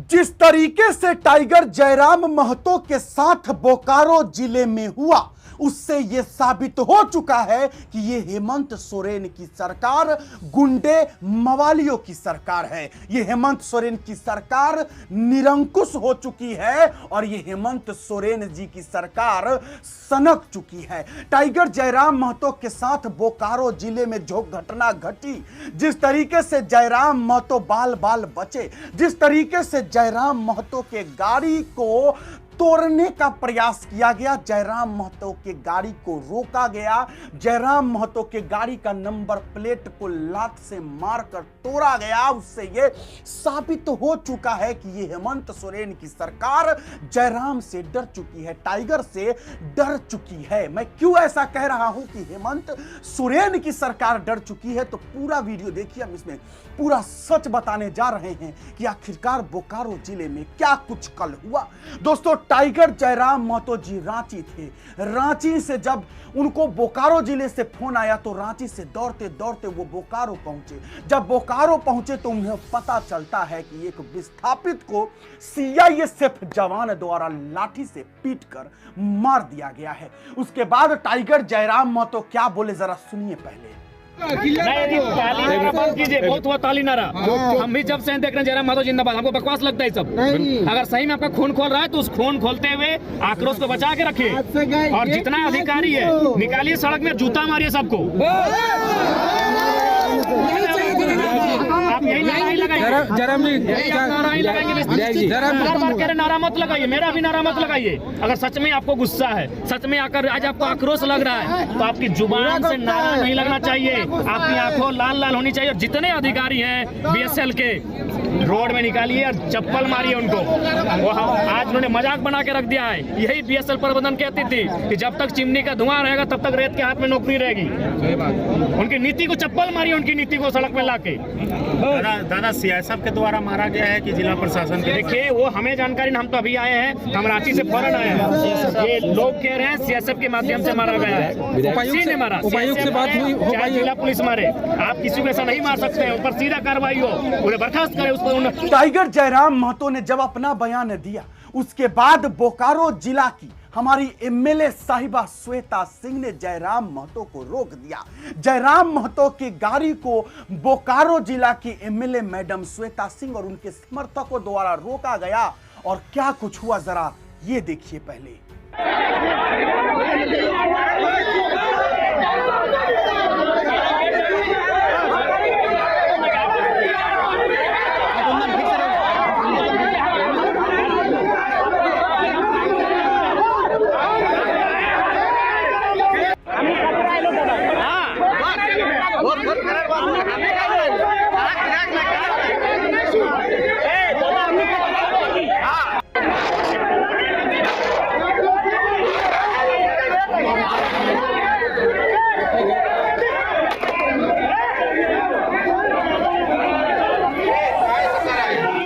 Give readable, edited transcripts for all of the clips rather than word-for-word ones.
जिस तरीके से टाइगर जयराम महतो के साथ बोकारो जिले में हुआ, उससे यह साबित हो चुका है कि यह हेमंत सोरेन की सरकार गुंडे मवालियों की सरकार है। यह हेमंत सोरेन की सरकार निरंकुश हो चुकी है और यह हेमंत सोरेन जी की सरकार सनक चुकी है। टाइगर जयराम महतो के साथ बोकारो जिले में जो घटना घटी, जिस तरीके से जयराम महतो बाल बाल बचे, जिस तरीके से जयराम महतो के गाड़ी को तोड़ने का प्रयास किया गया, जयराम महतो के गाड़ी को रोका गया, जयराम महतो के गाड़ी का नंबर प्लेट को लात से मारकर तोड़ा गया, उससे यह साबित हो चुका है कि यह हेमंत सोरेन की सरकार जयराम से डर चुकी है, टाइगर से डर चुकी है। मैं क्यों ऐसा कह रहा हूं कि हेमंत सोरेन की सरकार डर चुकी है, तो पूरा वीडियो देखिए। हम इसमें पूरा सच बताने जा रहे हैं कि आखिरकार बोकारो जिले में क्या कुछ कल हुआ। दोस्तों, टाइगर जयराम महतो जी रांची थे। रांची से जब उनको बोकारो जिले से फोन आया तो रांची से दौड़ते दौड़ते वो बोकारो पहुंचे। जब बोकारो पहुंचे तो उन्हें पता चलता है कि एक विस्थापित को सीआईएसएफ जवान द्वारा लाठी से पीटकर मार दिया गया है। उसके बाद टाइगर जयराम महतो क्या बोले, जरा सुनिए पहले। ताली नारा बंद कीजिए, बहुत हुआ ताली नारा। हम भी जब से देख रहे हैं जयराम महतो जिंदाबाद। हमको बकवास लगता है सब। अगर सही में आपका खून खोल रहा है तो उस खून खोलते हुए आक्रोश को बचा के रखिए और जितना अधिकारी है निकालिए, सड़क में जूता मारिए सबको। आप यही नारा लगाइए, नारा मत लगाइए, मेरा भी नारा मत लगाइए। अगर सच में आपको गुस्सा है, सच में आकर आज आपको आक्रोश लग रहा है, तो आपकी जुबान से नारा नहीं लगना चाहिए, आपकी आंखों लाल लाल होनी चाहिए। और जितने अधिकारी हैं बीएसएल के, रोड में निकालिए और चप्पल मारिए उनको। वो आज उन्होंने मजाक बना के रख दिया है। यही बीएसएल प्रबंधन कहती थी कि जब तक चिमनी का धुआं रहेगा तब तक रेत के हाथ में नौकरी रहेगी। उनकी नीति को चप्पल मारिए, उनकी नीति को सड़क में लाके। दादा सीआईएसएफ के द्वारा मारा गया है कि जिला प्रशासन के? देखिए, वो हमें जानकारी, हम तो अभी आए हैं, हम रांची से फौरन आए हैं। ये लोग कह रहे हैं सीआईएसएफ के माध्यम से मारा गया है। किसी ने मारा, उपायुक्त से बात हुई, चाहे जिला पुलिस मारे, आप किसी को ऐसा नहीं मार सकते हैं। ऊपर सीधा कार्रवाई हो, उन्हें बर्खास्त करे। उसको टाइगर जयराम महतो ने जब अपना बयान दिया, उसके बाद बोकारो जिला की हमारी एमएलए साहिबा श्वेता सिंह ने जयराम महतो को रोक दिया। जयराम महतो की गाड़ी को बोकारो जिला की एमएलए मैडम श्वेता सिंह और उनके समर्थकों द्वारा रोका गया। और क्या कुछ हुआ, जरा ये देखिए पहले।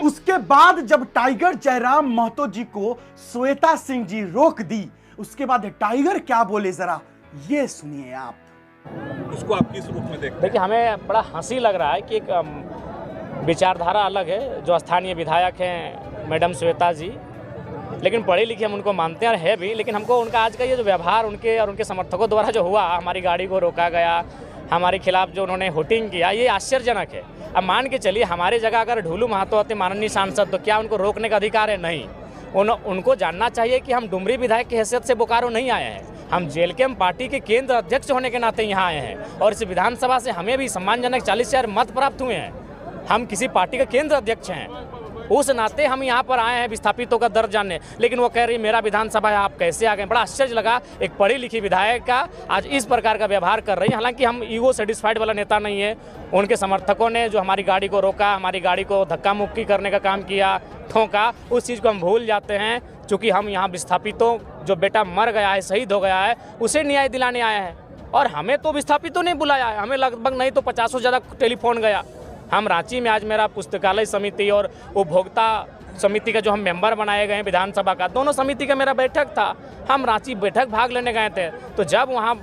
उसके बाद जब टाइगर जयराम महतो जी को श्वेता सिंह जी रोक दी, उसके बाद टाइगर क्या बोले, जरा ये सुनिए आप। उसको आप किस रूप में देखते हैं? देखिए, हमें बड़ा हंसी लग रहा है कि एक विचारधारा अलग है जो स्थानीय विधायक हैं मैडम श्वेता जी, लेकिन पढ़ी लिखी हम उनको मानते हैं और है भी। लेकिन हमको उनका आज का ये जो व्यवहार उनके और उनके समर्थकों द्वारा जो हुआ, हमारी गाड़ी को रोका गया, हमारे खिलाफ जो उन्होंने होटिंग किया, ये आश्चर्यजनक है। अब मान के चलिए हमारे जगह अगर ढूलू महतो होते माननीय सांसद, तो क्या उनको रोकने का अधिकार है? नहीं। उनको जानना चाहिए कि हम डुमरी विधायक की हैसियत से बोकारो नहीं आए हैं, हम जेलकेम पार्टी के केंद्र अध्यक्ष होने के नाते यहाँ आए हैं और इस विधानसभा से हमें भी सम्मानजनक 40,000 मत प्राप्त हुए हैं। हम किसी पार्टी के केंद्र अध्यक्ष हैं, उस नाते हम यहाँ पर आए हैं विस्थापितों का दर्द जानने। लेकिन वो कह रही मेरा विधानसभा है, आप कैसे आ गए? बड़ा आश्चर्य लगा, एक पढ़ी लिखी विधायक का आज इस प्रकार का व्यवहार कर रही है। हालांकि हम ईगो सेटिस्फाइड वाला नेता नहीं है। उनके समर्थकों ने जो हमारी गाड़ी को रोका, हमारी गाड़ी को धक्का मुक्की करने का काम किया, ठोका, उस चीज़ को हम भूल जाते हैं। चूँकि हम यहाँ विस्थापितों, जो बेटा मर गया है, शहीद हो गया है, उसे न्याय दिलाने आए हैं। और हमें तो विस्थापितों ने बुलाया है, हमें लगभग नहीं तो 50 से ज़्यादा टेलीफोन गया। हम रांची में आज मेरा पुस्तकालय समिति और उपभोक्ता समिति का जो हम मेंबर बनाए गए हैं विधानसभा का, दोनों समिति का मेरा बैठक था। हम रांची बैठक भाग लेने गए थे। तो जब वहाँ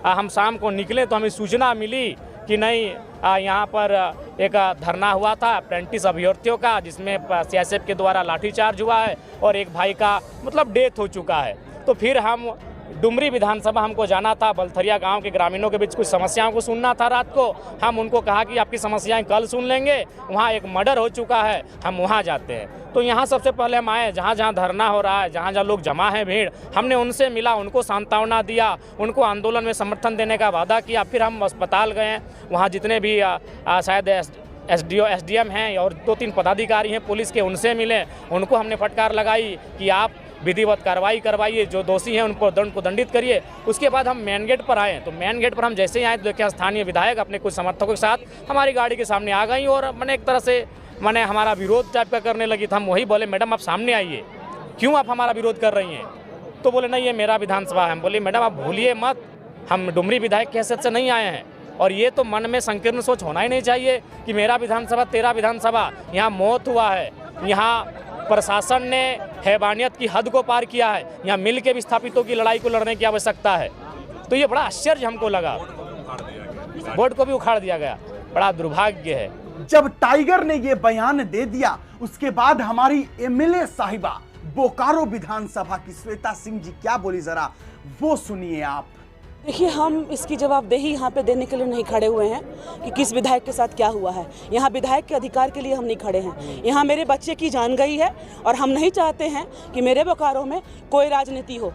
हम शाम को निकले तो हमें सूचना मिली कि नहीं यहाँ पर एक धरना हुआ था अप्रेंटिस अभ्यर्थियों का, जिसमें सीआईएसएफ के द्वारा लाठीचार्ज हुआ है और एक भाई का मतलब डेथ हो चुका है। तो फिर हम डुमरी विधानसभा हमको जाना था, बलथरिया गांव के ग्रामीणों के बीच कुछ समस्याओं को सुनना था रात को। हम उनको कहा कि आपकी समस्याएं कल सुन लेंगे, वहाँ एक मर्डर हो चुका है, हम वहाँ जाते हैं। तो यहाँ सबसे पहले हम आए, जहाँ जहाँ धरना हो रहा है, जहाँ जहाँ लोग जमा हैं भीड़, हमने उनसे मिला, उनको सांत्वना दिया, उनको आंदोलन में समर्थन देने का वादा किया। फिर हम अस्पताल गए, वहाँ जितने भी शायद एसडीओ एसडीएम हैं और 2-3 पदाधिकारी हैं पुलिस के, उनसे मिले, उनको हमने फटकार लगाई कि आप विधिवत कार्रवाई करवाइए, जो दोषी हैं उनको दंड को दंडित करिए। उसके बाद हम मेन गेट पर आए, तो मेन गेट पर हम जैसे ही आए तो देखिए स्थानीय विधायक अपने कुछ समर्थकों के साथ हमारी गाड़ी के सामने आ गई और मैंने एक तरह से हमारा विरोध टाइप का करने लगी। था हम वही बोले, मैडम आप सामने आइए, क्यों आप हमारा विरोध कर रही हैं? तो बोले नहीं, ये मेरा विधानसभा है। हम बोले मैडम आप भूलिए मत, हम डुमरी विधायक की हैसियत से नहीं आए हैं, और ये तो मन में संकीर्ण सोच होना ही नहीं चाहिए कि मेरा विधानसभा तेरा विधानसभा। यहाँ मौत हुआ है, यहाँ प्रशासन ने हैवानियत की हद को पार किया है, यहाँ मिल के विस्थापितों की लड़ाई को लड़ने की आवश्यकता है। तो ये बड़ा आश्चर्य हमको लगा, बोर्ड को भी उखाड़ दिया गया, बड़ा दुर्भाग्य है। जब टाइगर ने ये बयान दे दिया, उसके बाद हमारी एमएलए साहिबा बोकारो विधानसभा की श्वेता सिंह जी क्या बोली, जरा वो सुनिए आप। देखिए, हम इसकी जवाबदेही यहाँ पे देने के लिए नहीं खड़े हुए हैं कि किस विधायक के साथ क्या हुआ है। यहाँ विधायक के अधिकार के लिए हम नहीं खड़े हैं। यहाँ मेरे बच्चे की जान गई है और हम नहीं चाहते हैं कि मेरे बोकारो में कोई राजनीति हो।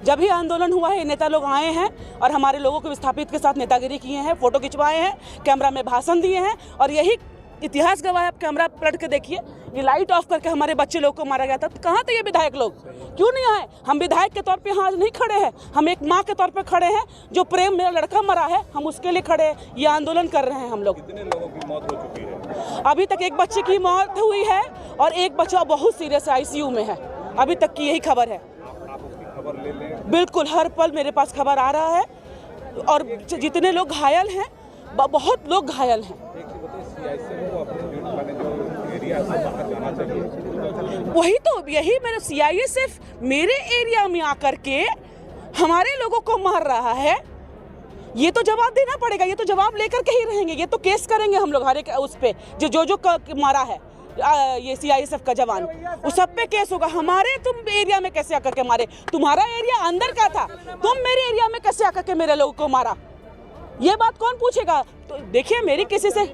जब भी आंदोलन हुआ है, नेता लोग आए हैं और हमारे लोगों को विस्थापित के साथ नेतागिरी किए हैं, फोटो खिंचवाए हैं, कैमरा में भाषण दिए हैं, और यही इतिहास गवाह है। आप कैमरा पलट के देखिए, ये लाइट ऑफ करके हमारे बच्चे लोग को मारा गया था। तो कहाँ थे ये विधायक लोग, क्यों नहीं आए? हम विधायक के तौर पे यहाँ आज नहीं खड़े हैं, हम एक माँ के तौर पे खड़े हैं। जो प्रेम मेरा लड़का मरा है, हम उसके लिए खड़े हैं, ये आंदोलन कर रहे हैं हम लोग। कितने लोगों की मौत हो चुकी है? अभी तक एक बच्चे की मौत हुई है और एक बच्चा बहुत सीरियस ICU में है, अभी तक की यही खबर है। आप उसकी खबर ले लें? बिल्कुल, हर पल मेरे पास खबर आ रहा है, और जितने लोग घायल हैं, बहुत लोग घायल हैं। वही तो, यही मेरा CISF मेरे एरिया में आकर के हमारे लोगों को मार रहा है। ये तो जवाब देना पड़ेगा, ये तो जवाब लेकर के ही रहेंगे, ये तो केस करेंगे हम लोग हर एक उस पे जो मारा है ये CISF का जवान, उस सब पे केस होगा। हमारे तुम एरिया में कैसे आकर के मारे? तुम्हारा एरिया अंदर का था, तुम मेरे एरिया में कैसे आकर के मेरे लोगों को मारा? ये बात कौन पूछेगा? तो देखिए, मेरी किसी से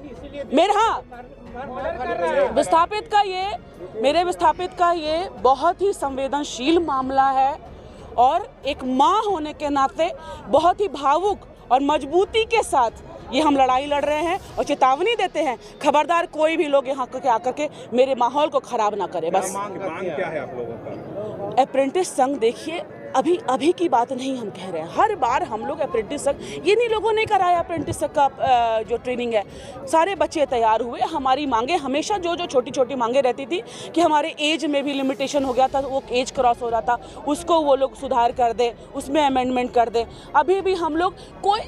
मेरे विस्थापित का ये बहुत ही संवेदनशील मामला है, और एक माँ होने के नाते बहुत ही भावुक और मजबूती के साथ ये हम लड़ाई लड़ रहे हैं और चेतावनी देते हैं, खबरदार कोई भी लोग यहाँ आकर के मेरे माहौल को खराब ना करे। बस मांग क्या है आप लोगों का? अप्रेंटिस संघ, देखिए अभी की बात नहीं हम कह रहे हैं, हर बार हम लोग अप्रेंटिस संघ, ये नहीं लोगों ने कराया अप्रेंटिस संघ का जो ट्रेनिंग है, सारे बच्चे तैयार हुए। हमारी मांगे हमेशा जो छोटी छोटी मांगे रहती थी कि हमारे एज में भी लिमिटेशन हो गया था, वो एज क्रॉस हो रहा था, उसको वो लोग सुधार कर दे, उसमें अमेंडमेंट कर दे। अभी भी हम लोग कोई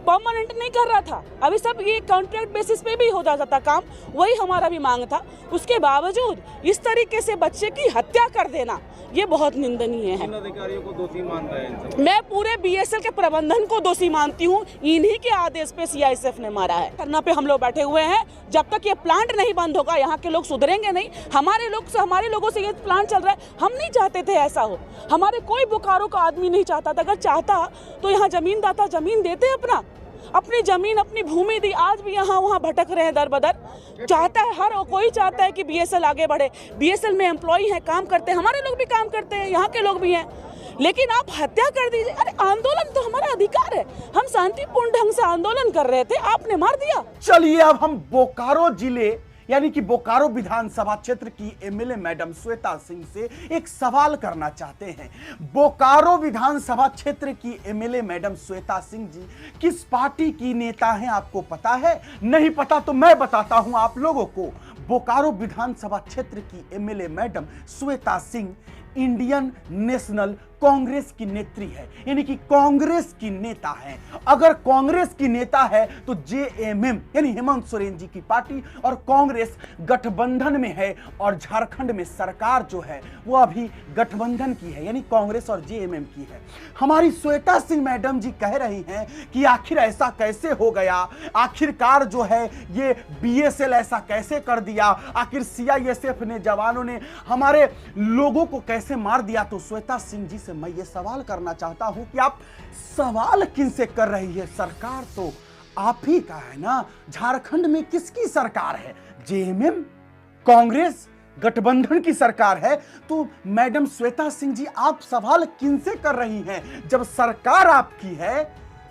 परमानेंट नहीं कर रहा था, अभी सब ये कॉन्ट्रैक्ट बेसिस पे भी हो जाता था काम, वही हमारा भी मांग था। उसके बावजूद इस तरीके से बच्चे की हत्या कर देना, ये बहुत निंदनीय है। अधिकारियों को दोषी मान रहे हैं? मैं पूरे BSL के प्रबंधन को दोषी मानती हूँ, इन्हीं के आदेश पे CISF ने मारा है। धरना पे हम लोग बैठे हुए हैं, जब तक ये प्लांट नहीं बंद होगा यहाँ के लोग सुधरेंगे नहीं। हमारे लोगों से ये प्लांट चल रहा है, हम नहीं चाहते थे ऐसा हो, हमारे कोई बोकारो का आदमी नहीं चाहता था। अगर चाहता तो यहाँ जमीनदाता जमीन देते, अपनी जमीन अपनी भूमि दी, आज भी यहाँ वहाँ भटक रहे हैं दर बदर। चाहता है, हर कोई चाहता है कि BSL आगे बढ़े। BSL में एम्प्लॉय हैं, काम करते हैं, हमारे लोग भी काम करते हैं, यहाँ के लोग भी हैं, लेकिन आप हत्या कर दीजिए। अरे आंदोलन तो हमारा अधिकार है, हम शांतिपूर्ण ढंग से आंदोलन कर रहे थे, आपने मार दिया। चलिए अब हम बोकारो जिले यानी कि बोकारो विधानसभा क्षेत्र की एमएलए मैडम श्वेता सिंह से एक सवाल करना चाहते हैं। बोकारो विधानसभा क्षेत्र की एमएलए मैडम श्वेता सिंह जी किस पार्टी की नेता हैं, आपको पता है? नहीं पता तो मैं बताता हूं आप लोगों को। बोकारो विधानसभा क्षेत्र की MLA madam Shweta Singh Indian national Congress की नेत्री है, यानी कि कांग्रेस की नेता है। अगर कांग्रेस की नेता है तो जेएमएम यानी हेमंत सोरेन जी की पार्टी और कांग्रेस गठबंधन में है, और झारखंड में सरकार जो है वो अभी गठबंधन की है, यानी कांग्रेस और जेएमएम की है। हमारी श्वेता सिंह मैडम जी कह रही हैं कि आखिर ऐसा कैसे हो गया, आखिरकार जो है ये बीएसएल ऐसा कैसे कर दिया, आखिर सीआईएसएफ ने जवानों ने हमारे लोगों को कैसे मार दिया। तो श्वेता सिंह जी से मैं ये सवाल करना चाहता हूं कि आप सवाल किनसे कर रही है? सरकार तो आप ही का है ना। झारखंड में किसकी सरकार है? जेएमएम, कांग्रेस, गठबंधन की सरकार है। तो मैडम श्वेता सिंह जी आप सवाल किनसे कर रही हैं? जब सरकार आपकी है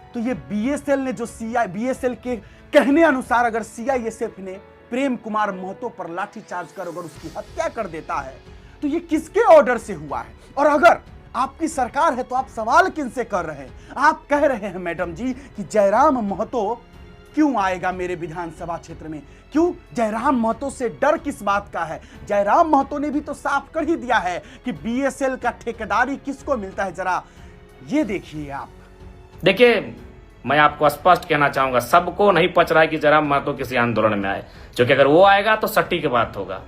तो ये बीएसएल ने जो बीएसएल के कहने अनुसार अगर सीआईएसएफ ने प्रेम कुमार महतो पर लाठीचार्ज कर अगर उसकी हत्या कर देता है तो ये किसके ऑर्डर से हुआ है? और अगर आपकी सरकार है तो आप सवाल किनसे कर रहे हैं? आप कह रहे हैं मैडम जी कि जयराम महतो क्यों आएगा मेरे विधानसभा क्षेत्र में? क्यों? जयराम महतो से डर किस बात का है? जयराम महतो ने भी तो साफ कर ही दिया है कि बीएसएल का ठेकेदारी किसको मिलता है। जरा ये देखिए आप। देखिए, मैं आपको स्पष्ट कहना चाहूंगा, सबको नहीं पच रहा है कि जयराम महतो किसी आंदोलन में आए, क्योंकि अगर वो आएगा तो सट्टी की बात होगा।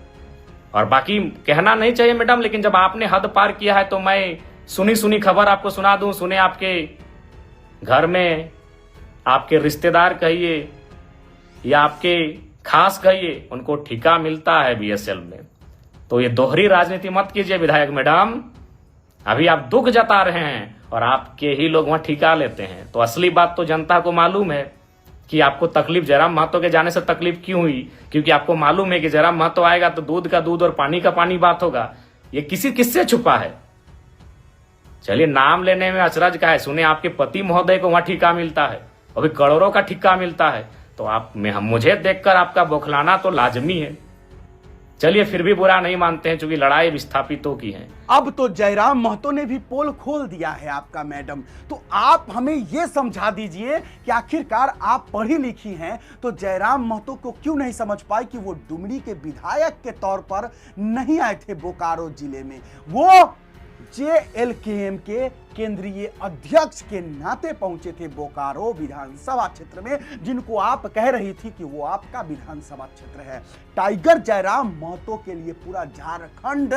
और बाकी कहना नहीं चाहिए मैडम, लेकिन जब आपने हद पार किया है तो मैं सुनी खबर आपको सुना दूं। सुने आपके घर में आपके रिश्तेदार कहिए या आपके खास कहिए, उनको ठेका मिलता है बीएसएल में। तो ये दोहरी राजनीति मत कीजिए विधायक मैडम। अभी आप दुख जता रहे हैं और आपके ही लोग वहां ठिका लेते हैं। तो असली बात तो जनता को मालूम है कि आपको तकलीफ जयराम महतो के जाने से तकलीफ क्यों हुई, क्योंकि आपको मालूम है कि जयराम महतो आएगा तो दूध का दूध और पानी का पानी बात होगा। ये किससे छुपा है? चलिए, नाम लेने में अचरज का है। सुने आपके पति महोदय को वहां ठिका मिलता है, अभी करोड़ों का ठिका मिलता है। तो आप मुझे देखकर आपका बौखलाना तो लाजमी है। चलिए, फिर भी बुरा नहीं मानते हैं, क्योंकि लड़ाई विस्थापितों की है। अब तो जयराम महतो ने भी पोल खोल दिया है आपका मैडम। तो आप हमें यह समझा दीजिए कि आखिरकार आप पढ़ी लिखी हैं तो जयराम महतो को क्यों नहीं समझ पाए कि वो डुमरी के विधायक के तौर पर नहीं आए थे बोकारो जिले में, वो जेएलकेएम के केंद्रीय अध्यक्ष के नाते पहुंचे थे बोकारो विधानसभा क्षेत्र में, जिनको आप कह रही थी कि वो आपका विधानसभा क्षेत्र है। टाइगर जयराम महतो के लिए पूरा झारखंड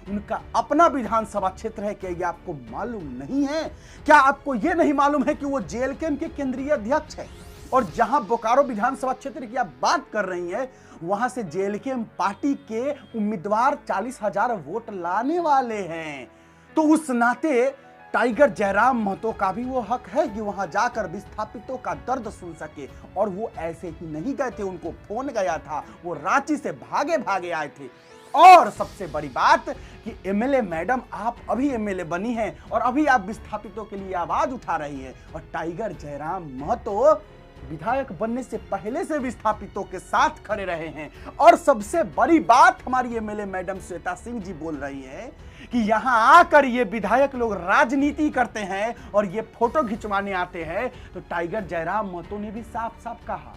उनका अपना विधानसभा क्षेत्र है। क्या ये आपको मालूम नहीं है? क्या आपको ये नहीं मालूम है कि वो जेएलकेएम के केंद्रीय अध्यक्ष है? और जहां बोकारो विधानसभा क्षेत्र की आप बात कर रही हैं, वहां से जेएलकेएम पार्टी के उम्मीदवार 40,000 वोट लाने वाले हैं। तो उस नाते टाइगर जयराम महतो का भी वो हक है कि वहां जाकर विस्थापितों का दर्द सुन सके। और वो ऐसे ही नहीं गए थे, उनको फोन गया था, वो रांची से भागे आए थे। और सबसे बड़ी बात कि एमएलए मैडम आप अभी एमएलए बनी हैं और अभी आप विस्थापितों के लिए आवाज उठा रही हैं। और टाइगर जयराम महतो विधायक बनने से पहले से विस्थापितों के साथ खड़े रहे हैं। और सबसे बड़ी बात हमारी एमएलए मैडम श्वेता सिंह जी बोल रही है कि यहां आकर ये विधायक लोग राजनीति करते हैं और ये फोटो खिंचवाने आते हैं। तो टाइगर जयराम महतो ने भी साफ साफ कहा,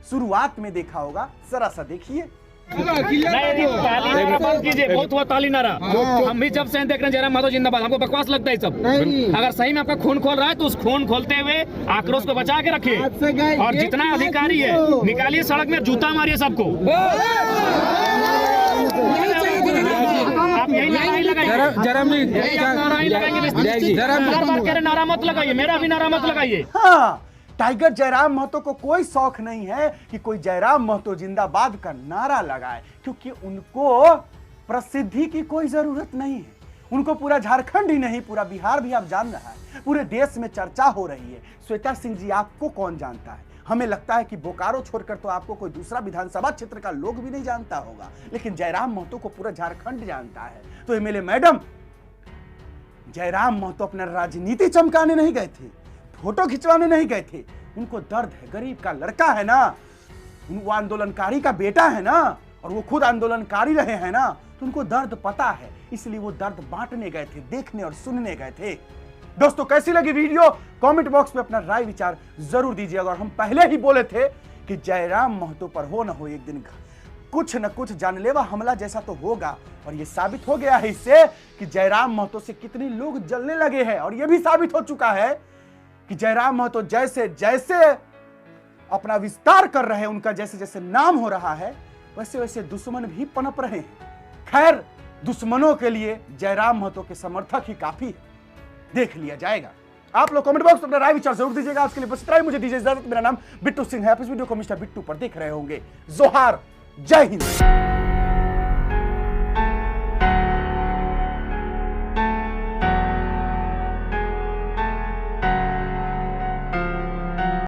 शुरुआत में देखा होगा, जरा सा देखिए। ताली नारा बंद कीजिए, बहुत हुआ ताली नारा। हम भी जब से देख रहे हैं जयराम महतो जिंदाबाद, हमको बकवास लगता है सब। अगर सही में आपका खून खोल रहा है तो उस खून खोलते हुए आक्रोश को बचा के रखिए, और जितना अधिकारी है निकालिए सड़क में, जूता मारिए सबको। आप यही लड़ाई लगाइए, नारा मत लगाइए, मेरा भी नारा मत लगाइए। हाँ, टाइगर जयराम महतो को कोई शौक नहीं है कि कोई जयराम महतो जिंदाबाद का नारा लगाए, क्योंकि उनको प्रसिद्धि की कोई जरूरत नहीं है। उनको पूरा झारखंड ही नहीं, पूरा बिहार भी आप जान रहा है, पूरे देश में चर्चा हो रही है। श्वेता सिंह जी, आपको कौन जानता है? हमें लगता है कि बोकारो छोड़कर तो आपको कोई दूसरा विधानसभा क्षेत्र का लोग भी नहीं जानता होगा, लेकिन जयराम महतो को पूरा झारखंड जानता है। तो एमएलए मैडम, जयराम महतो अपना राजनीति चमकाने नहीं गए थे, फोटो खिंचवाने नहीं गए थे। उनको दर्द है, गरीब का लड़का है ना, वो आंदोलनकारी का बेटा है ना, और वो खुद आंदोलनकारी रहे हैं ना, तो उनको दर्द पता है, इसलिए वो दर्द बांटने गए थे, देखने और सुनने गए थे। दोस्तों, कैसी लगी वीडियो? कमेंट बॉक्स में अपना राय विचार जरूर दीजिएगा। और हम पहले ही बोले थे कि जयराम महतो पर हो न हो एक दिन कुछ न कुछ जानलेवा हमला जैसा तो होगा। और ये साबित हो गया है इससे कि जयराम महतो से कितने लोग जलने लगे हैं। और ये भी साबित हो चुका है कि जयराम महतो जैसे जैसे अपना विस्तार कर रहे हैं, उनका जैसे जैसे नाम हो रहा है, वैसे वैसे दुश्मन भी पनप रहे हैं। खैर, दुश्मनों के लिए जयराम महतो के समर्थक ही काफी है, देख लिया जाएगा। आप लोग कमेंट बॉक्स में अपना राय विचार जरूर दीजिएगा। आज के लिए बस इतना ही। मुझे दीजिए इजाजत। मेरा नाम बिट्टू सिंह है। आप इस वीडियो को मिस्टर बिट्टू पर देख रहे होंगे। जोहार, जय हिंद।